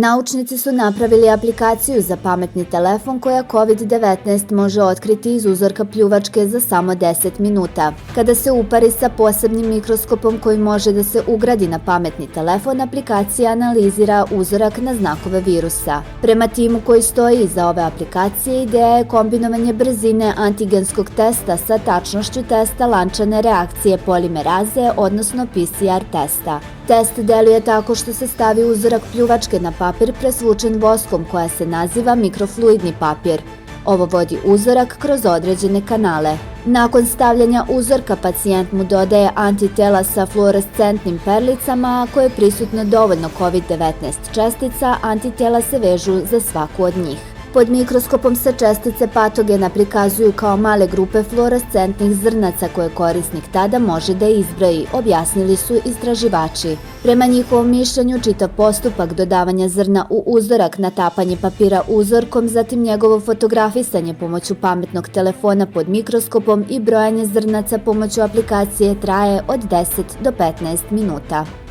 Naučnici su napravili aplikaciju za pametni telefon koja COVID-19 može otkriti iz uzorka pljuvačke za samo 10 minuta. Kada se upari sa posebnim mikroskopom koji može da se ugradi na pametni telefon, aplikacija analizira uzorak na znakove virusa. Prema timu koji stoji iza ove aplikacije, ideja je kombinovanje brzine antigenskog testa sa tačnošću testa lančane reakcije polimeraze, odnosno PCR testa. Test deluje tako što se stavi uzorak pljuvačke na papir presvučen voskom koja se naziva mikrofluidni papir. Ovo vodi uzorak kroz određene kanale. Nakon stavljanja uzorka, pacijent mu dodaje antitela sa fluorescentnim perlicama, ako je prisutno dovoljno COVID-19 čestica, antitela se vežu za svaku od njih. Pod mikroskopom se čestice patogena prikazuju kao male grupe fluorescentnih zrnaca koje korisnik tada može da izbroji, objasnili su istraživači. Prema njihovom mišljenju, čitav postupak dodavanja zrna u uzorak, natapanje papira uzorkom, zatim njegovo fotografisanje pomoću pametnog telefona pod mikroskopom i brojanje zrnaca pomoću aplikacije traje od 10 do 15 minuta.